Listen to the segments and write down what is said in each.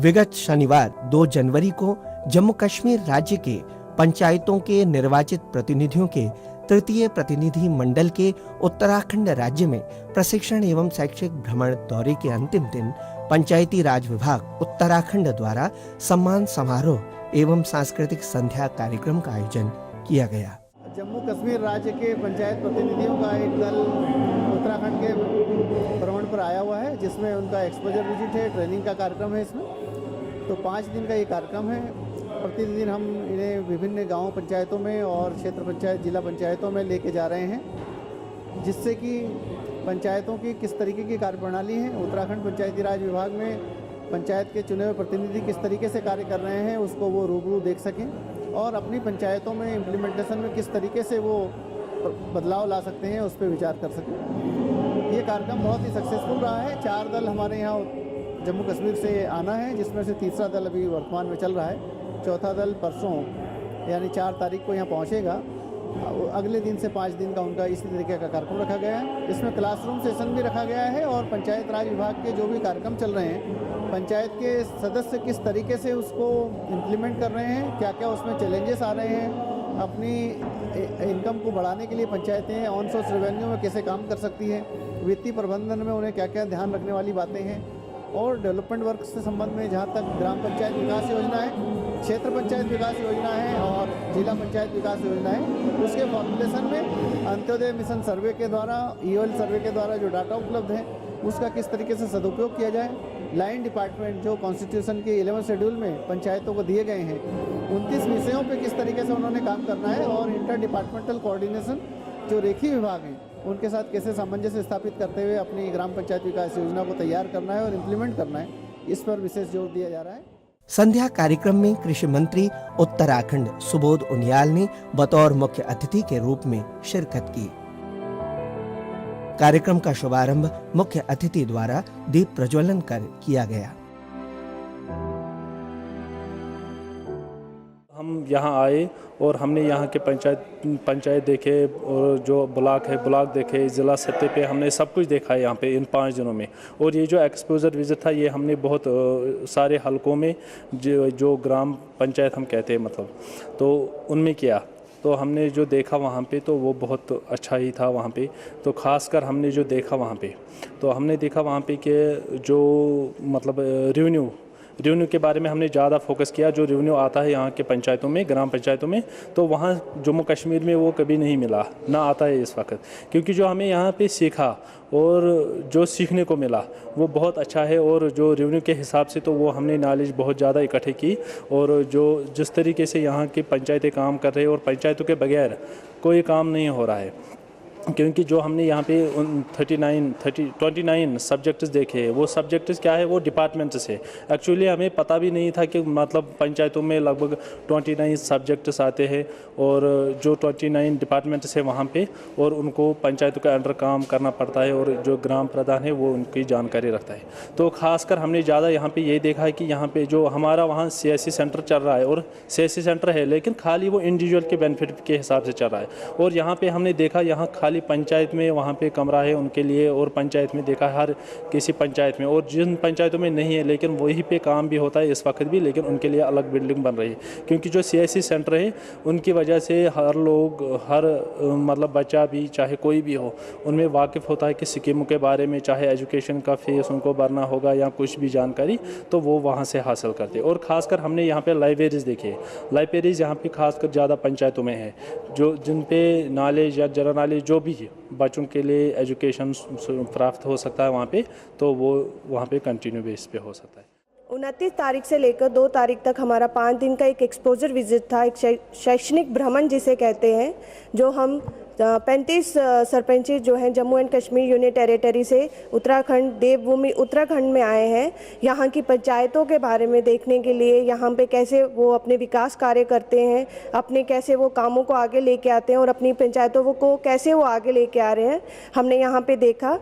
विगत शनिवार 2 जनवरी को जम्मू कश्मीर राज्य के पंचायतों के निर्वाचित प्रतिनिधियों के तृतीय प्रतिनिधि मंडल के उत्तराखंड राज्य में प्रशिक्षण एवं शैक्षिक भ्रमण दौरे के अंतिम दिन पंचायती राज विभाग उत्तराखंड द्वारा सम्मान समारोह एवं सांस्कृतिक संध्या कार्यक्रम का आयोजन किया गया। जम्मू कश्मीर राज्य के पंचायत प्रतिनिधियों का एक दल उत्तराखंड के भ्रमण पर आया हुआ है, जिसमें उनका एक्सपोजर विजिट है, ट्रेनिंग का कार्यक्रम है। इसमें तो 5 दिन का ये कार्यक्रम है। प्रतिदिन हम इन्हें विभिन्न गांव पंचायतों में और क्षेत्र पंचायत, जिला पंचायतों में लेके जा रहे हैं, जिससे कि पंचायतों की किस तरीके की कार्यप्रणाली है, उत्तराखंड पंचायती राज विभाग में पंचायत के चुने हुए प्रतिनिधि किस तरीके से कार्य कर रहे हैं, उसको वो रूबरू देख सकें और अपनी पंचायतों में इम्प्लीमेंटेशन में किस तरीके से वो बदलाव ला सकते हैं, उस पर विचार कर सकें। ये कार्यक्रम बहुत ही सक्सेसफुल रहा है। 4 दल हमारे यहाँ जम्मू कश्मीर से आना है, जिसमें से तीसरा दल अभी वर्तमान में चल रहा है। चौथा दल परसों यानी 4 तारीख को यहाँ पहुँचेगा। अगले दिन से 5 दिन का उनका इसी तरीके का कार्यक्रम रखा गया है। इसमें क्लासरूम सेशन भी रखा गया है और पंचायत राज विभाग के जो भी कार्यक्रम चल रहे हैं, पंचायत के सदस्य किस तरीके से उसको इम्प्लीमेंट कर रहे हैं, क्या क्या उसमें चैलेंजेस आ रहे हैं, अपनी इनकम को बढ़ाने के लिए पंचायतें ऑन सोर्स रेवेन्यू में कैसे काम कर सकती हैं, वित्तीय प्रबंधन में उन्हें क्या क्या ध्यान रखने वाली बातें हैं, और डेवलपमेंट वर्क से संबंध में जहाँ तक ग्राम पंचायत विकास योजना है, क्षेत्र पंचायत विकास योजना है और जिला पंचायत विकास योजना है, उसके फॉर्मुलेशन में अंत्योदय मिशन सर्वे के द्वारा, ईओएल सर्वे के द्वारा जो डाटा उपलब्ध है, उसका किस तरीके से सदुपयोग किया जाए। लाइन डिपार्टमेंट जो कॉन्स्टिट्यूशन के 11 शेड्यूल में पंचायतों को दिए गए हैं, 29 विषयों पे किस तरीके से उन्होंने काम करना है, और इंटर डिपार्टमेंटल कोऑर्डिनेशन जो रेखीय विभाग हैं उनके साथ कैसे सामंजस्य स्थापित करते हुए अपनी ग्राम पंचायत विकास योजना को तैयार करना है और इम्प्लीमेंट करना है, इस पर विशेष जोर दिया जा रहा है। संध्या कार्यक्रम में कृषि मंत्री उत्तराखंड सुबोध उनियाल ने बतौर मुख्य अतिथि के रूप में शिरकत की। कार्यक्रम का शुभारंभ मुख्य अतिथि द्वारा दीप प्रज्वलन कर किया गया। हम यहाँ आए और हमने यहाँ के पंचायत देखे और जो ब्लॉक देखे, ज़िला सतह पे हमने सब कुछ देखा है यहाँ पे इन 5 दिनों में। और ये जो एक्सपोजर विजिट था, ये हमने बहुत सारे हलकों में जो ग्राम पंचायत हम कहते हैं मतलब, तो उनमें किया। तो हमने जो देखा वहाँ पे तो वो बहुत अच्छा ही था वहाँ पे। तो ख़ासकर हमने जो देखा वहाँ पे, तो हमने देखा वहाँ पे कि जो मतलब रेवेन्यू के बारे में हमने ज़्यादा फोकस किया। जो रेवेन्यू आता है यहाँ के पंचायतों में, ग्राम पंचायतों में, तो वहाँ जम्मू कश्मीर में वो कभी नहीं मिला, ना आता है इस वक्त। क्योंकि जो हमें यहाँ पे सीखा और जो सीखने को मिला वो बहुत अच्छा है। और जो रेवेन्यू के हिसाब से तो वो हमने नॉलेज बहुत ज़्यादा इकट्ठे की। और जो जिस तरीके से यहाँ की पंचायतें काम कर रही है, और पंचायतों के बगैर कोई काम नहीं हो रहा है। क्योंकि जो हमने यहाँ पे 29 सब्जेक्ट्स देखे, वो सब्जेक्ट्स क्या है, वो डिपार्टमेंट्स है। एक्चुअली हमें पता भी नहीं था कि मतलब पंचायतों में लगभग 29 सब्जेक्ट्स आते हैं और जो 29 डिपार्टमेंट्स है वहाँ पे, और उनको पंचायतों के अंडर काम करना पड़ता है, और जो ग्राम प्रधान है वो उनकी जानकारी रखता है। तो ख़ासकर हमने ज़्यादा यहाँ पे ये देखा है कि यहाँ पे जो हमारा वहाँ CSC सेंटर चल रहा है, और CSC सेंटर है लेकिन खाली वो इंडिविजुअल के बेनिफिट के हिसाब से चल रहा है। और यहाँ पर हमने देखा यहाँ खाली पंचायत में वहाँ पे कमरा है उनके लिए, और पंचायत में देखा हर किसी पंचायत में, और जिन पंचायतों में नहीं है लेकिन वही पे काम भी होता है इस वक्त भी, लेकिन उनके लिए अलग बिल्डिंग बन रही है। क्योंकि जो CSC सेंटर है उनकी वजह से हर लोग, हर मतलब बच्चा भी चाहे कोई भी हो, उनमें वाकिफ़ होता है कि स्कीमों के बारे में, चाहे एजुकेशन का फीस उनको भरना होगा या कुछ भी जानकारी, तो वो वहाँ से हासिल करते। और ख़ासकर हमने यहाँ पे लाइब्रेरीज़ देखी है। लाइब्रेरीज़ यहाँ पे खासकर ज़्यादा पंचायतों में है, जो जिन पे नॉलेज या जनरल नॉलेज जो भी बच्चों के लिए एजुकेशन प्राप्त हो सकता है वहाँ पे, तो वो वहाँ पे कंटिन्यू बेस पे हो सकता है। 29 तारीख से लेकर 2 तारीख तक हमारा 5 दिन का एक एक्सपोजर विजिट था, एक शैक्षणिक भ्रमण जिसे कहते हैं, जो हम 35 सरपंच जो हैं Jammu and Kashmir union territory से उत्तराखंड, देवभूमि उत्तराखंड में आए हैं, यहाँ की पंचायतों के बारे में देखने के लिए, यहाँ पे कैसे वो अपने विकास कार्य करते हैं, अपने कैसे वो कामों को आगे लेके आते हैं और अपनी पंचायतों को कैसे वो आगे लेके आ रहे हैं, हमने यहाँ पे देखा।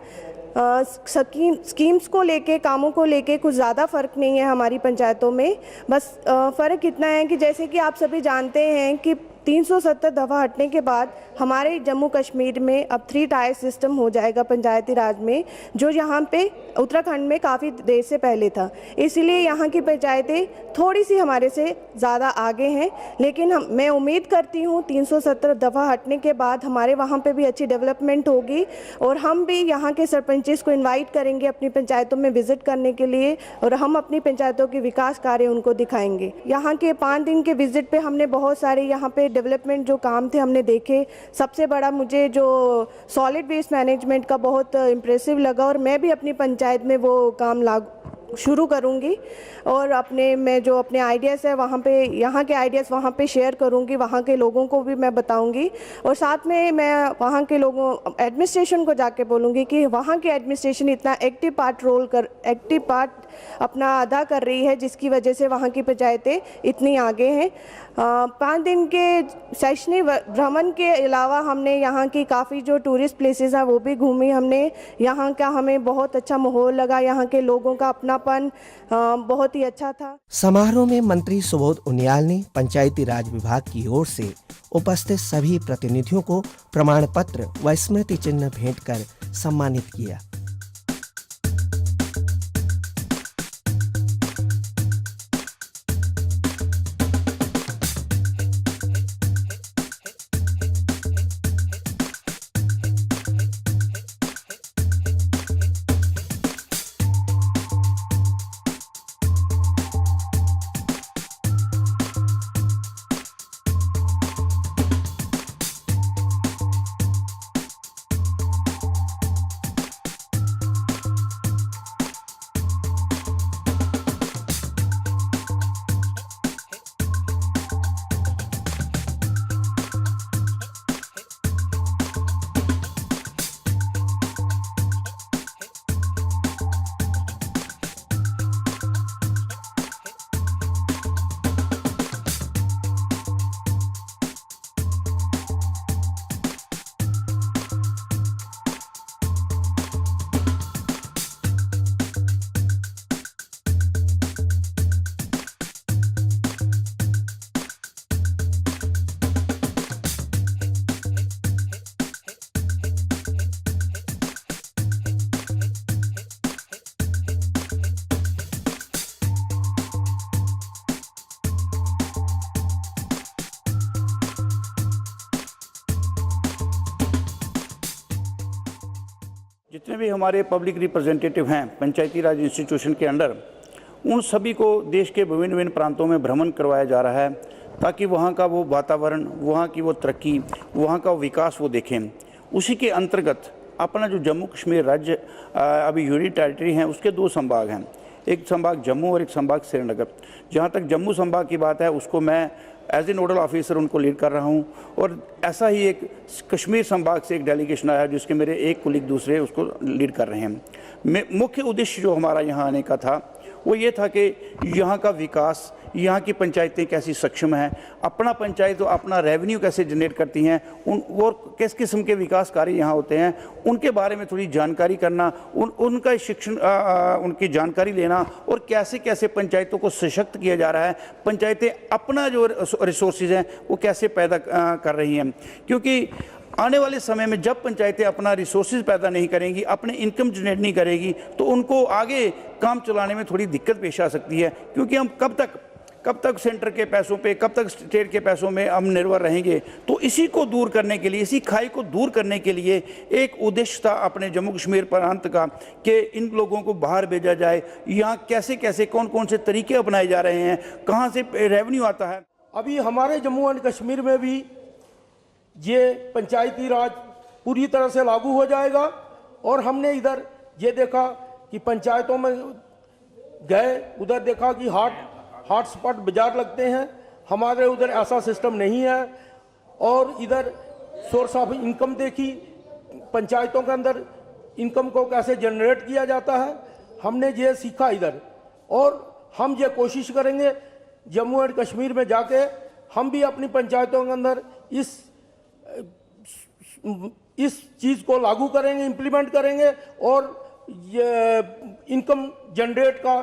स्कीम्स को लेके, कामों को लेके कुछ ज़्यादा फ़र्क नहीं है हमारी पंचायतों में। बस फ़र्क इतना है कि जैसे कि आप सभी जानते हैं कि 370 दफ़ा हटने के बाद हमारे जम्मू कश्मीर में अब 3 टायर सिस्टम हो जाएगा पंचायती राज में, जो यहाँ पे उत्तराखंड में काफ़ी देर से पहले था। इसलिए यहाँ की पंचायतें थोड़ी सी हमारे से ज़्यादा आगे हैं, लेकिन मैं उम्मीद करती हूँ 370 दफ़ा हटने के बाद हमारे वहाँ पे भी अच्छी डेवलपमेंट होगी और हम भी यहाँ के सरपंचेस को इनवाइट करेंगे अपनी पंचायतों में विजिट करने के लिए और हम अपनी पंचायतों के विकास कार्य उनको दिखाएंगे। यहाँ के 5 दिन के विजिट पे हमने बहुत सारे यहाँ पे डेवलपमेंट जो काम थे हमने देखे। सबसे बड़ा मुझे जो सॉलिड वेस्ट मैनेजमेंट का बहुत इम्प्रेसिव लगा और मैं भी अपनी पंचायत में वो काम शुरू करूंगी और मैं जो अपने आइडियाज़ है वहाँ पे, यहाँ के आइडियाज़ वहाँ पे शेयर करूंगी, वहाँ के लोगों को भी मैं बताऊंगी और साथ में मैं वहाँ के लोगों एडमिनिस्ट्रेशन को जाके बोलूँगी कि वहाँ की एडमिनिस्ट्रेशन इतना एक्टिव पार्ट अपना अदा कर रही है, जिसकी वजह से वहाँ की पंचायतें इतनी आगे हैं। 5 दिन के शैक्षणिक भ्रमण के अलावा हमने यहाँ की काफ़ी जो टूरिस्ट प्लेसेस हैं वो भी घूमी हमने। यहाँ का हमें बहुत अच्छा माहौल लगा, यहाँ के लोगों का अपनापन बहुत ही अच्छा था। समारोह में मंत्री सुबोध उनियाल ने पंचायती राज विभाग की ओर से उपस्थित सभी प्रतिनिधियों को प्रमाण पत्र व स्मृति चिन्ह भेंट कर सम्मानित किया। जितने भी हमारे पब्लिक रिप्रेजेंटेटिव हैं पंचायती राज इंस्टीट्यूशन के अंडर, उन सभी को देश के विभिन्न विभिन्न प्रांतों में भ्रमण करवाया जा रहा है ताकि वहाँ का वो वातावरण, वहाँ की वो तरक्की, वहाँ का विकास वो देखें। उसी के अंतर्गत अपना जो जम्मू कश्मीर राज्य अभी यूनियन टेरिटरी हैं उसके 2 संभाग हैं, एक संभाग जम्मू और एक संभाग श्रीनगर। जहाँ तक जम्मू संभाग की बात है उसको मैं एज ए नोडल ऑफिसर उनको लीड कर रहा हूँ और ऐसा ही एक कश्मीर संभाग से एक डेलीगेशन आया जिसके मेरे एक कुलीग दूसरे उसको लीड कर रहे हैं। मुख्य उद्देश्य जो हमारा यहाँ आने का था वो ये था कि यहाँ का विकास, यहाँ की पंचायतें कैसी सक्षम हैं, अपना पंचायत तो अपना रेवेन्यू कैसे जनरेट करती हैं, और किस किस्म के विकास कार्य यहाँ होते हैं उनके बारे में थोड़ी जानकारी करना, उनका शिक्षण उनकी जानकारी लेना और कैसे कैसे पंचायतों को सशक्त किया जा रहा है, पंचायतें अपना जो रिसोर्सेज हैं वो कैसे पैदा कर रही हैं। क्योंकि आने वाले समय में जब पंचायतें अपना रिसोर्सेज पैदा नहीं करेंगी, अपने इनकम जनरेट नहीं करेगी, तो उनको आगे काम चलाने में थोड़ी दिक्कत पेश आ सकती है। क्योंकि हम कब तक सेंटर के पैसों पे, कब तक स्टेट के पैसों में हम निर्भर रहेंगे। तो इसी को दूर करने के लिए, इसी खाई को दूर करने के लिए एक उद्देश्य था अपने जम्मू कश्मीर प्रांत का कि इन लोगों को बाहर भेजा जाए, यहाँ कैसे कैसे कौन कौन से तरीके अपनाए जा रहे हैं, कहाँ से रेवेन्यू आता है। अभी हमारे जम्मू एंड कश्मीर में भी ये पंचायती राज पूरी तरह से लागू हो जाएगा और हमने इधर ये देखा कि पंचायतों में गए, उधर देखा कि हॉट स्पॉट बाजार लगते हैं, हमारे उधर ऐसा सिस्टम नहीं है। और इधर सोर्स ऑफ इनकम देखी, पंचायतों के अंदर इनकम को कैसे जनरेट किया जाता है, हमने ये सीखा इधर। और हम ये कोशिश करेंगे जम्मू एंड कश्मीर में जाके हम भी अपनी पंचायतों के अंदर इस चीज़ को लागू करेंगे, इम्प्लीमेंट करेंगे और ये इनकम जनरेट का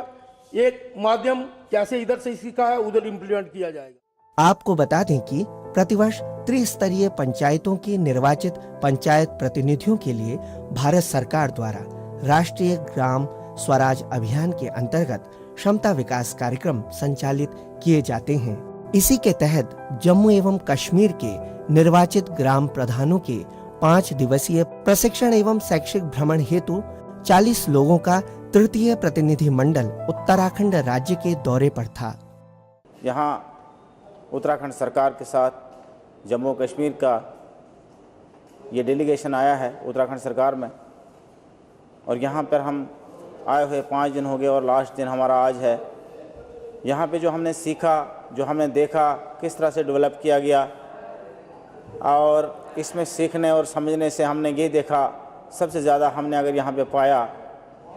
एक माध्यम कैसे इधर से सीखा है उधर इम्प्लीमेंट किया जाएगा। आपको बता दें कि प्रतिवर्ष त्रिस्तरीय पंचायतों के निर्वाचित पंचायत प्रतिनिधियों के लिए भारत सरकार द्वारा राष्ट्रीय ग्राम स्वराज अभियान के अंतर्गत क्षमता विकास कार्यक्रम संचालित किए जाते हैं। इसी के तहत जम्मू एवं कश्मीर के निर्वाचित ग्राम प्रधानों के 5 दिवसीय प्रशिक्षण एवं शैक्षिक भ्रमण हेतु 40 लोगों का तृतीय प्रतिनिधि मंडल उत्तराखंड राज्य के दौरे पर था। यहाँ उत्तराखंड सरकार के साथ जम्मू कश्मीर का ये डेलीगेशन आया है उत्तराखंड सरकार में, और यहाँ पर हम आए हुए 5 दिन हो गए और लास्ट दिन हमारा आज है। यहाँ पे जो हमने सीखा, जो हमने देखा किस तरह से डेवलप किया गया, और इसमें सीखने और समझने से हमने ये देखा, सबसे ज़्यादा हमने अगर यहाँ पे पाया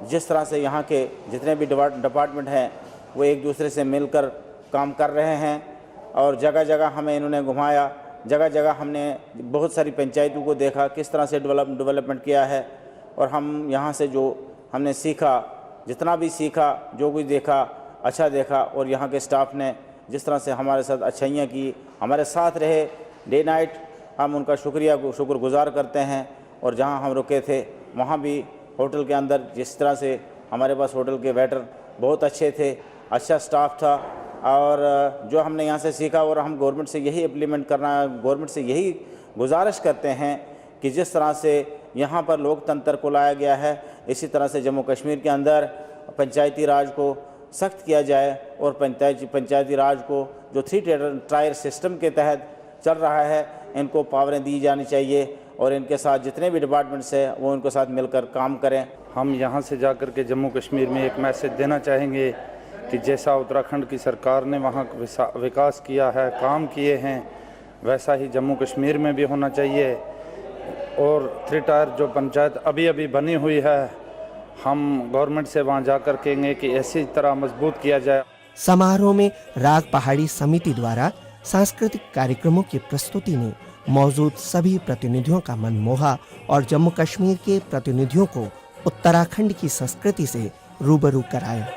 जिस तरह से यहाँ के जितने भी डिपार्टमेंट हैं वो एक दूसरे से मिलकर काम कर रहे हैं, और जगह जगह हमें इन्होंने घुमाया, जगह जगह हमने बहुत सारी पंचायतों को देखा किस तरह से डेवलपमेंट किया है। और हम यहाँ से जो हमने सीखा, जितना भी सीखा, जो कुछ देखा अच्छा देखा, और यहाँ के स्टाफ ने जिस तरह से हमारे साथ अच्छाइयाँ की, हमारे साथ रहे डे नाइट, हम उनका शुक्रगुजार करते हैं। और जहाँ हम रुके थे वहाँ भी होटल के अंदर जिस तरह से हमारे पास होटल के वेटर बहुत अच्छे थे, अच्छा स्टाफ था, और जो हमने यहाँ से सीखा और हम गवर्नमेंट से यही इम्प्लीमेंट करना, गवर्नमेंट से यही गुजारिश करते हैं कि जिस तरह से यहाँ पर लोकतंत्र को लाया गया है, इसी तरह से जम्मू कश्मीर के अंदर पंचायती राज को सख्त किया जाए, और पंचायती राज को जो 3 टायर सिस्टम के तहत चल रहा है इनको पावरें दी जानी चाहिए, और इनके साथ जितने भी डिपार्टमेंट्स हैं वो इनको साथ मिलकर काम करें। हम यहाँ से जाकर के जम्मू कश्मीर में एक मैसेज देना चाहेंगे कि जैसा उत्तराखंड की सरकार ने वहाँ विकास किया है, काम किए हैं, वैसा ही जम्मू कश्मीर में भी होना चाहिए। और 3 टायर जो पंचायत अभी अभी बनी हुई है, हम गवर्नमेंट से वहाँ जाकर कहेंगे कि ऐसी तरह मजबूत किया जाए। समारोह में राग पहाड़ी समिति द्वारा सांस्कृतिक कार्यक्रमों की प्रस्तुति ने मौजूद सभी प्रतिनिधियों का मन मोहा और जम्मू कश्मीर के प्रतिनिधियों को उत्तराखंड की संस्कृति से रूबरू कराया।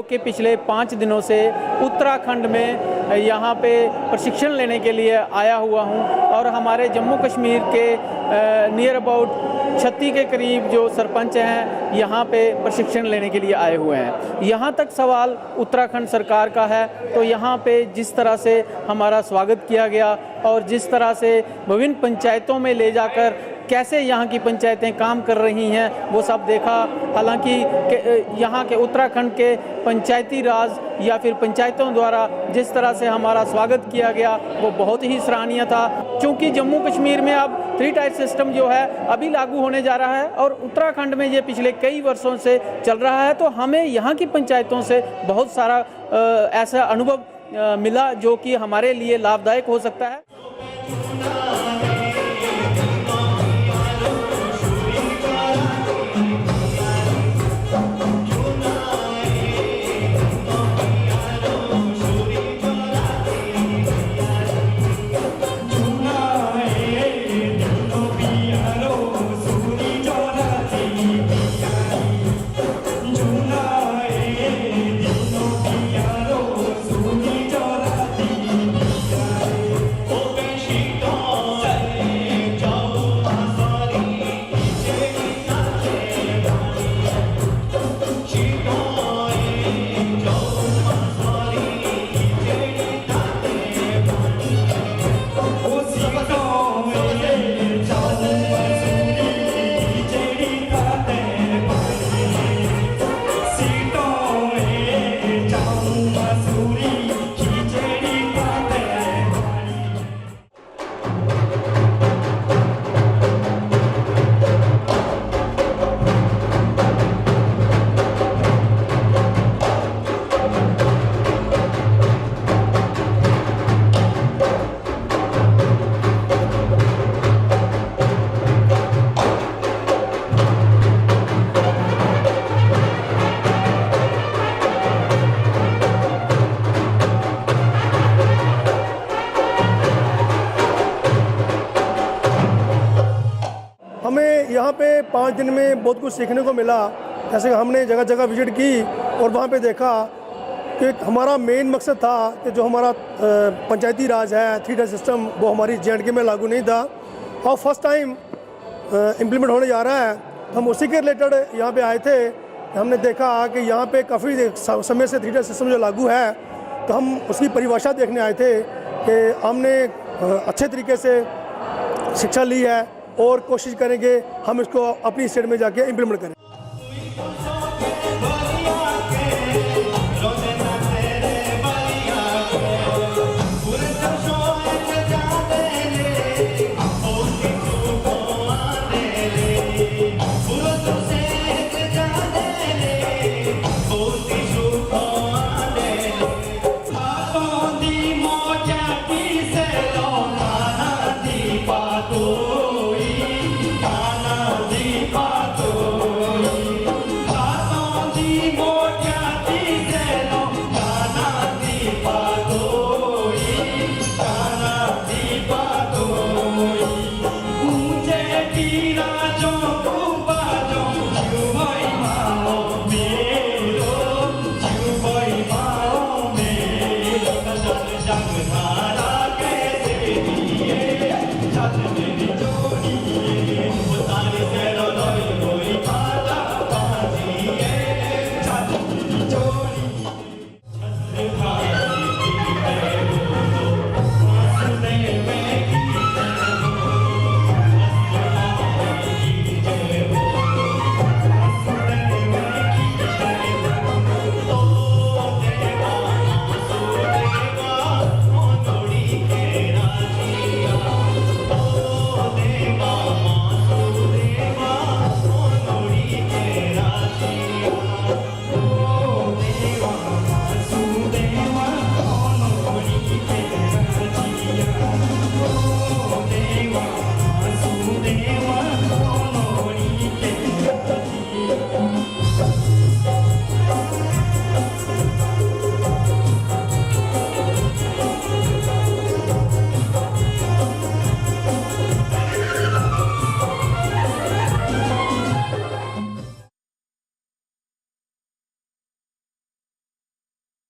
जो कि पिछले 5 दिनों से उत्तराखंड में यहाँ पे प्रशिक्षण लेने के लिए आया हुआ हूँ और हमारे जम्मू कश्मीर के नियर अबाउट 36 के करीब जो सरपंच हैं यहाँ पे प्रशिक्षण लेने के लिए आए हुए हैं। यहाँ तक सवाल उत्तराखंड सरकार का है तो यहाँ पे जिस तरह से हमारा स्वागत किया गया और जिस तरह से विभिन्न पंचायतों में ले जाकर कैसे यहाँ की पंचायतें काम कर रही हैं वो सब देखा। हालांकि यहाँ के उत्तराखंड के पंचायती राज या फिर पंचायतों द्वारा जिस तरह से हमारा स्वागत किया गया वो बहुत ही सराहनीय था। क्योंकि जम्मू कश्मीर में अब 3 टायर सिस्टम जो है अभी लागू होने जा रहा है और उत्तराखंड में ये पिछले कई वर्षों से चल रहा है, तो हमें यहाँ की पंचायतों से बहुत सारा ऐसा अनुभव मिला जो कि हमारे लिए लाभदायक हो सकता है। हमें यहाँ पे 5 दिन में बहुत कुछ सीखने को मिला। जैसे कि हमने जगह जगह विजिट की और वहाँ पे देखा कि हमारा मेन मकसद था कि जो हमारा पंचायती राज है 3 टायर सिस्टम वो हमारी JNK में लागू नहीं था और फर्स्ट टाइम इम्प्लीमेंट होने जा रहा है। हम उसी के रिलेटेड यहाँ पे आए थे। हमने देखा कि यहाँ पे काफ़ी समय से 3 टायर सिस्टम जो लागू है तो हम उसकी परिभाषा देखने आए थे कि हमने अच्छे तरीके से शिक्षा ली है और कोशिश करेंगे हम इसको अपनी स्टेट में जाके इम्प्लीमेंट करें। जग धारा के